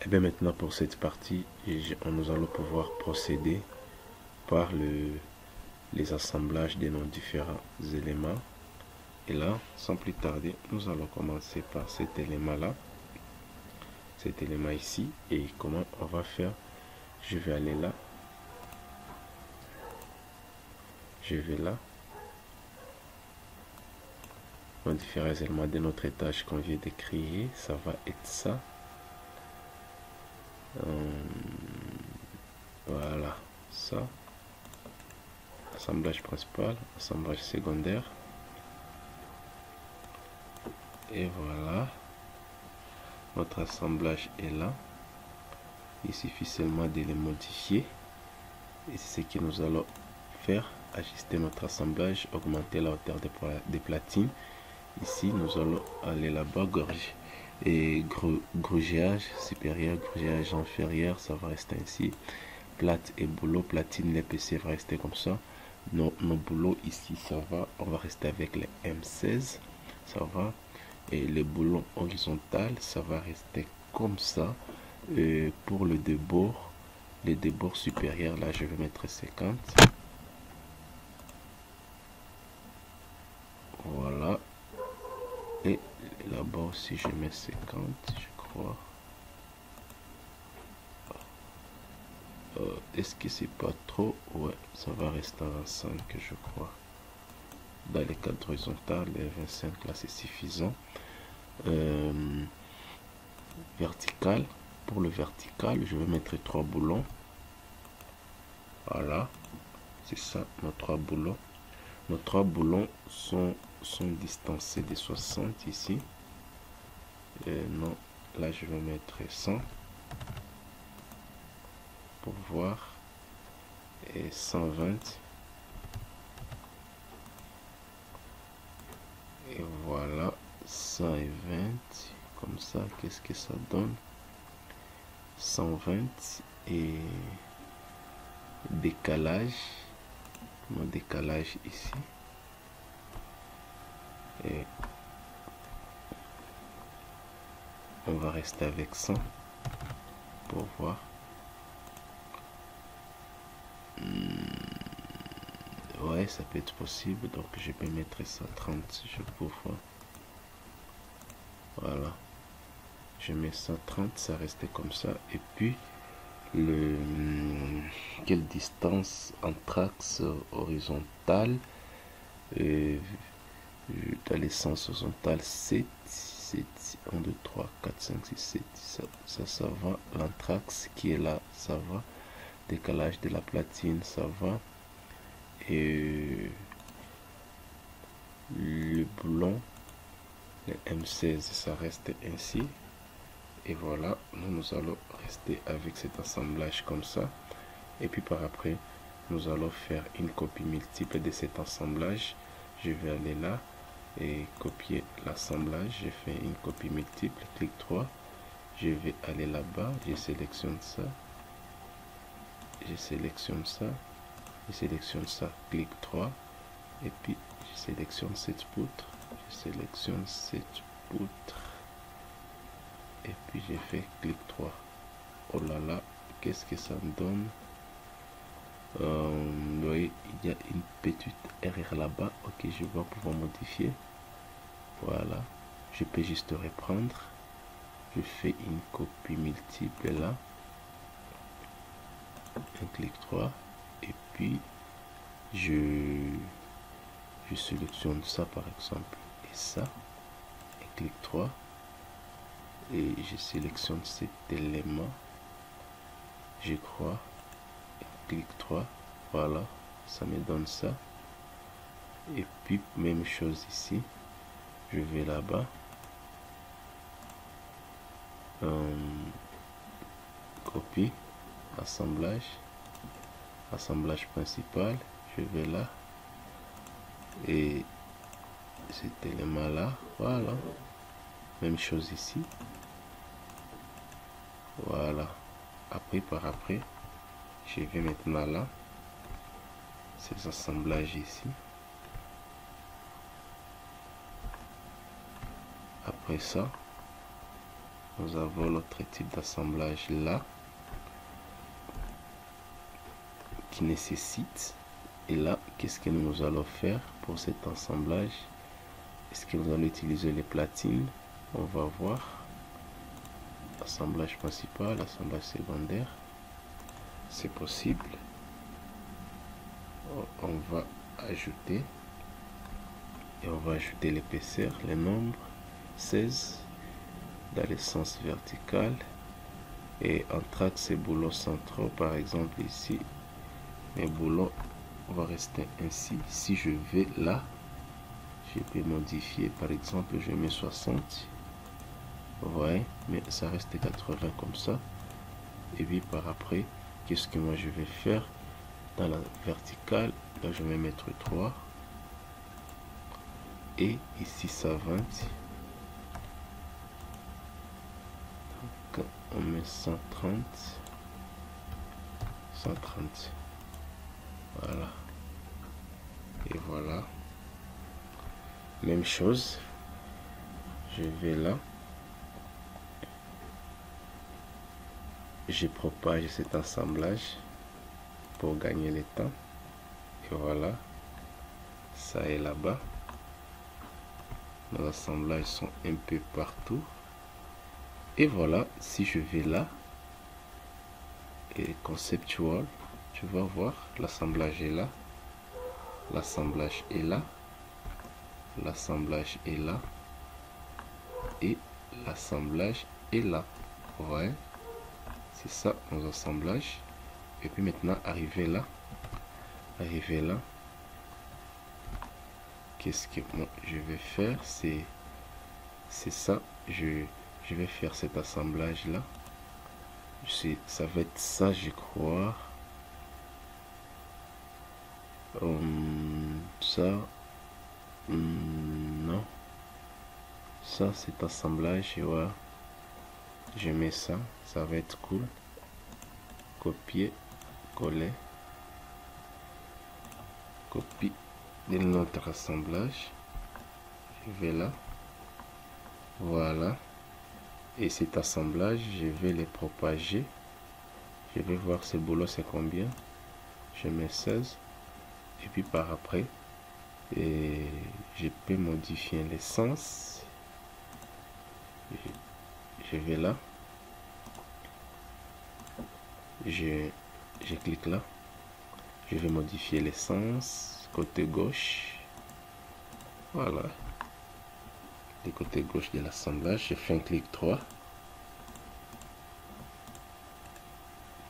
Et bien maintenant pour cette partie, nous allons pouvoir procéder par les assemblages de nos différents éléments. Et là, sans plus tarder, nous allons commencer par cet élément-là, cet élément ici. Et comment on va faire? Je vais aller là. Je vais là. Nos différents éléments de notre étage qu'on vient de créer, ça va être ça. Voilà, ça. Assemblage principal, assemblage secondaire. Et voilà. Notre assemblage est là. Il suffit seulement de les modifier. Et c'est ce que nous allons faire. Ajuster notre assemblage, augmenter la hauteur des platines. Ici, nous allons aller là-bas, grouillage supérieur, grouillage inférieur, ça va rester ainsi. Plate et boulot, platine, l'EPC va rester comme ça. Nos boulots ici, ça va, on va rester avec les M16, ça va. Et le boulon horizontal, ça va rester comme ça. Pour le débord supérieur, là, je vais mettre 50. Voilà. Et là-bas aussi, je mets 50, je crois. Est-ce que c'est pas trop? Ouais, ça va rester à 25, je crois. Dans les cadres horizontales, les 25 là, c'est suffisant. Vertical. Pour le vertical, je vais mettre 3 boulons. Voilà. C'est ça, nos 3 boulons. Nos 3 boulons sont distancés de 60 ici. Non, là je vais mettre 100 pour voir. Et 120. Et voilà, 120. Comme ça, qu'est-ce que ça donne? 120 et décalage. Mon décalage ici. Et on va rester avec 100 pour voir. Ouais, ça peut être possible, donc je peux mettre 130 si je peux voir. Voilà, je mets 130, ça restait comme ça. Et puis quelle distance entre axe horizontal dans les sens horizontal? 7, 1, 2, 3, 4, 5, 6, 7. Ça va. L'anthrax qui est là, ça va. Décalage de la platine, ça va. Et le boulon, le M16, ça reste ainsi. Et voilà, nous allons rester avec cet assemblage comme ça. Et puis par après, nous allons faire une copie multiple de cet assemblage. Je vais aller là et copier l'assemblage. Je fais une copie multiple, clic 3. Je vais aller là-bas, je sélectionne ça. Je sélectionne ça. Je sélectionne ça, clic 3. Et puis je sélectionne cette poutre. Je sélectionne cette poutre. Et puis j'ai fait clic 3. Oh là là, qu'est-ce que ça me donne? Oui, il y a une petite erreur là-bas. Ok, je vais pouvoir modifier. Voilà, je peux juste reprendre. Je fais une copie multiple là. Un clic 3. Et puis je sélectionne ça par exemple. Et ça. Un clic 3. Et je sélectionne cet élément. Je crois. Clic 3, voilà, ça me donne ça. Et puis même chose ici, je vais là-bas, copie, assemblage principal, je vais là, et cet élément là, voilà, même chose ici, voilà. Après par après, je vais maintenant là, ces assemblages ici. Après ça, nous avons l'autre type d'assemblage là qui nécessite. Et là, qu'est-ce que nous allons faire pour cet assemblage? Est-ce que nous allons utiliser les platines? On va voir. Assemblage principal, assemblage secondaire. C'est possible. On va ajouter. Et on va ajouter l'épaisseur, les nombres. 16 dans le sens vertical. Et entre axes et boulons centraux, par exemple ici, mes boulons vont rester ainsi. Si je vais là, je peux modifier, par exemple je mets 60, vous voyez, mais ça reste 80 comme ça. Et puis par après, qu'est-ce que moi je vais faire dans la verticale? Là je vais mettre 3 et ici 120. Donc on met 130, 130, voilà. Et voilà, même chose, je vais là, je propage cet assemblage pour gagner le temps. Et voilà, ça est là-bas. Nos assemblages sont un peu partout. Et voilà, si je vais là, et conceptual, tu vas voir, l'assemblage est là, l'assemblage est là, l'assemblage est là, et l'assemblage est là. Vous voyez, c'est ça nos assemblages. Et puis maintenant, arriver là, qu'est-ce que moi je vais faire? C'est ça, je vais faire cet assemblage là. Ça va être ça, je crois. Ça, non, ça cet assemblage, ouais, je mets ça, ça va être cool. Copier, coller, copie de notre assemblage, je vais là, voilà. Et cet assemblage, je vais les propager. Je vais voir ce boulot c'est combien. Je mets 16. Et puis par après, et je peux modifier les sens. Je vais là. Je clique là. Je vais modifier les sens. Côté gauche. Voilà. Du côté gauche de l'assemblage, je fais un clic droit.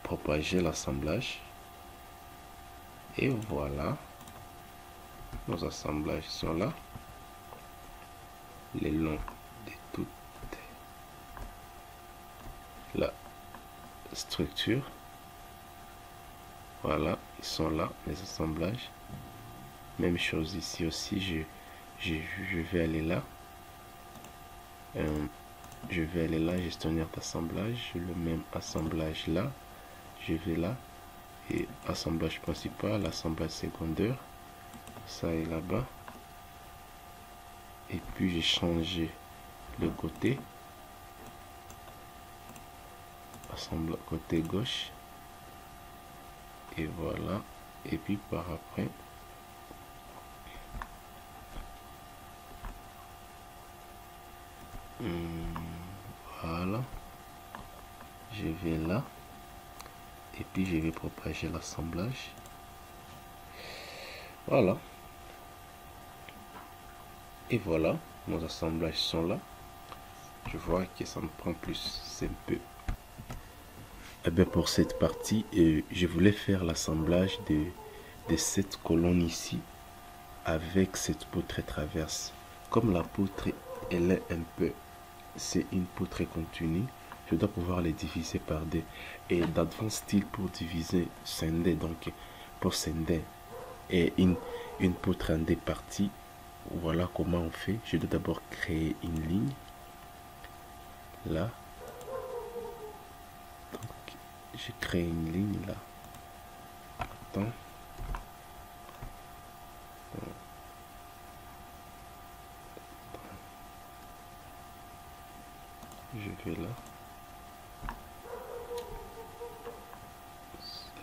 Propager l'assemblage. Et voilà. Nos assemblages sont là. Les longs de toute la structure. Voilà, ils sont là, les assemblages. Même chose ici aussi, je vais aller là. Je vais aller là, gestionnaire d'assemblage, le même assemblage là. Je vais là. Et assemblage principal, assemblage secondaire. Ça est là-bas. Et puis j'ai changé le côté. Assemblage côté gauche. Et voilà. Et puis par après, voilà, je vais là et puis je vais propager l'assemblage. Voilà. Et voilà, nos assemblages sont là. Je vois que ça me prend plus, c'est un peu. Et bien pour cette partie, je voulais faire l'assemblage de cette colonne ici avec cette poutre traverse. Comme la poutre, elle est un peu, c'est une poutre continue, je dois pouvoir les diviser par deux. Et d'Advanced Style pour diviser, scinder, donc pour scinder et une poutre en deux parties. Voilà comment on fait. Je dois d'abord créer une ligne là. Donc je crée une ligne là. Attends. je vais là.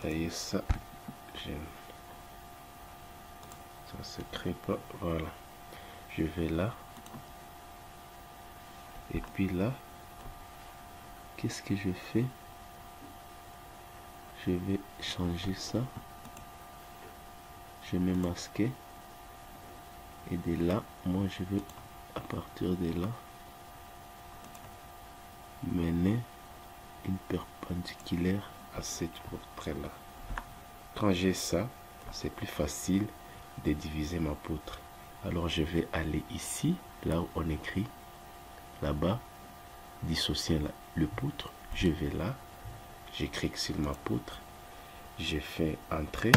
Ça y est, ça se crée pas. Voilà, je vais là. Et puis là, qu'est-ce que je fais? Je vais changer ça. Je vais masquer. Et de là, moi je vais à partir de là mener une perpendiculaire à cette portrait là. Quand j'ai ça, c'est plus facile de diviser ma poutre. Alors je vais aller ici, là où on écrit, là-bas, dissocier le poutre. Je vais là, j'écris sur ma poutre, j'ai fait entrer.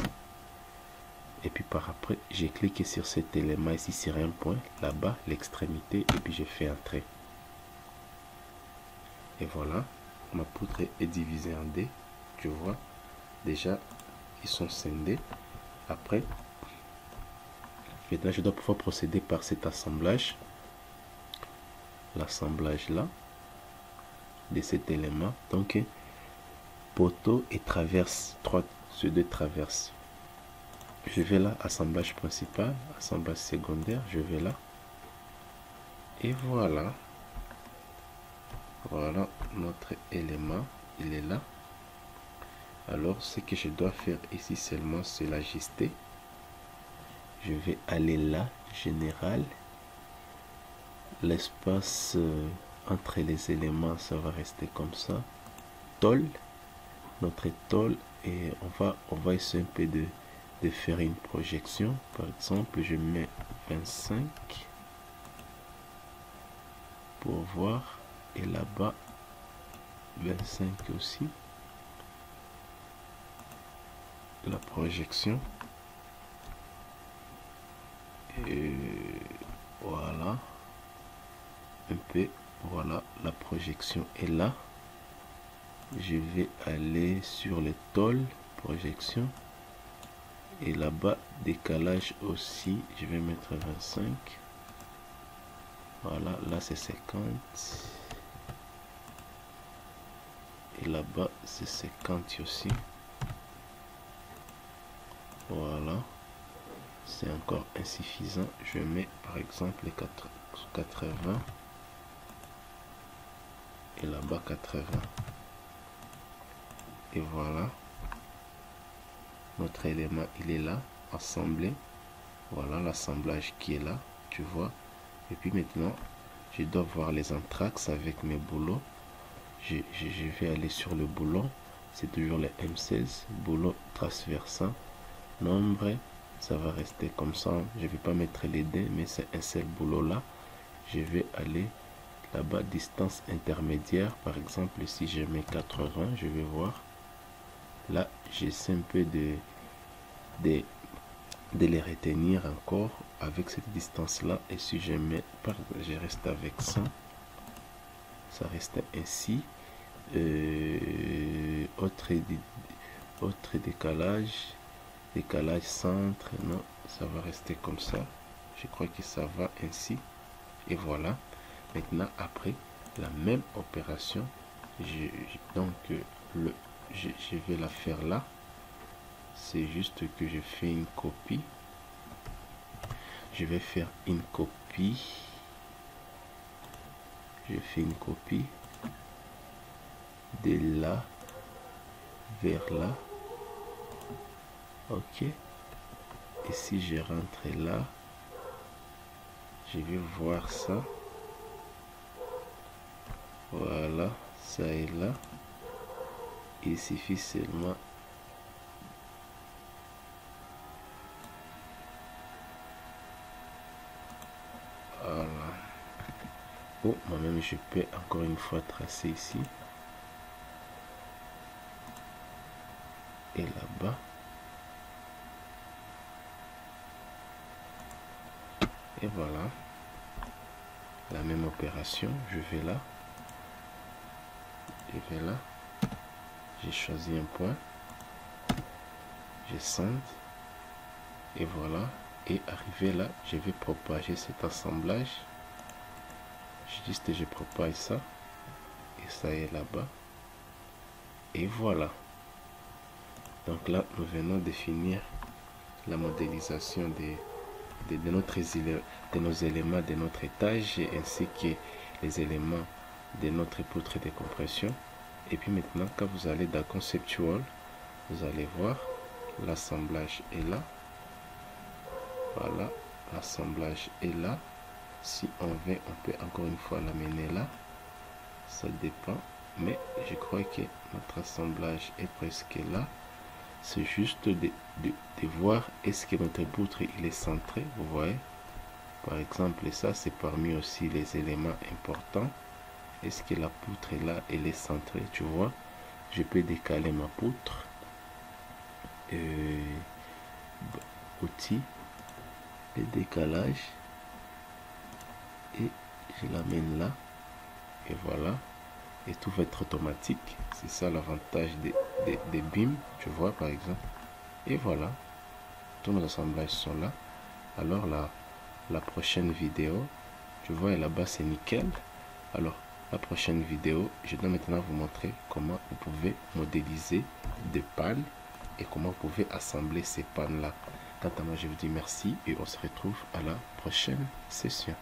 Et puis par après, j'ai cliqué sur cet élément ici sur un point, là-bas, l'extrémité, et puis j'ai fait entrer. Et voilà, ma poutre est divisée en D. Tu vois, déjà, ils sont scindés. Après, maintenant, je dois pouvoir procéder par cet assemblage. L'assemblage là, de cet élément. Donc, poteau et traverse, ces deux traverses. Je vais là, assemblage principal, assemblage secondaire, je vais là. Et voilà. Voilà notre élément, il est là. Alors, ce que je dois faire ici seulement, c'est l'ajuster. Je vais aller là, général. L'espace entre les éléments, ça va rester comme ça. Tôle, notre tôle, et on va essayer un peu de faire une projection. Par exemple, je mets 25 pour voir, et là-bas 25 aussi. La projection, et voilà un peu, voilà, la projection est là. Je vais aller sur les tôles, projection, et là-bas décalage aussi, je vais mettre 25. Voilà, là c'est 50, et là-bas c'est 50 aussi. Voilà, c'est encore insuffisant. Je mets par exemple les 80, et là-bas 80. Et voilà, notre élément il est là, assemblé. Voilà l'assemblage qui est là, tu vois. Et puis maintenant, je dois voir les entraxes avec mes boulots. Je vais aller sur le boulon, c'est toujours le M16, boulot transversal, nombre, ça va rester comme ça. Je vais pas mettre les dés, mais c'est un seul boulot là. Je vais aller là-bas, distance intermédiaire, par exemple, si je mets 80, je vais voir. Là, j'essaie un peu de les retenir encore avec cette distance là, et si je mets, je reste avec 100, ça reste ainsi. Autre décalage centre, non, ça va rester comme ça. Je crois que ça va ainsi. Et voilà, maintenant après la même opération, donc je vais la faire là. C'est juste que je fais une copie. Je vais faire une copie. Je fais une copie de là vers là. Ok. Et si je rentre là, je vais voir ça. Voilà, ça est là. Il suffit seulement voilà. Oh, moi-même je peux encore une fois tracer ici. Et là-bas. Et voilà. La même opération. Je vais là. Je vais là. J'ai choisi un point. Je centre. Et voilà. Et arrivé là, je vais propager cet assemblage. Je propage ça. et ça est là-bas. Et voilà. Donc là, nous venons de finir la modélisation de nos éléments de notre étage ainsi que les éléments de notre poutre de compression. Et puis maintenant, quand vous allez dans Conceptual, vous allez voir l'assemblage est là. Voilà, l'assemblage est là. Si on veut, on peut encore une fois l'amener là. Ça dépend, mais je crois que notre assemblage est presque là. C'est juste de voir est-ce que notre poutre il est centré. Vous voyez, par exemple, ça c'est parmi aussi les éléments importants. Est-ce que la poutre est là, elle est centrée? Tu vois, je peux décaler ma poutre. Outil de décalage et je l'amène là. Et voilà. Et tout va être automatique. C'est ça l'avantage des BIM, tu vois, par exemple. Et voilà, tous nos assemblages sont là. Alors la prochaine vidéo, tu vois, là-bas c'est nickel. Alors la prochaine vidéo, je dois maintenant vous montrer comment vous pouvez modéliser des pannes et comment vous pouvez assembler ces pannes là. Quant à moi, je vous dis merci et on se retrouve à la prochaine session.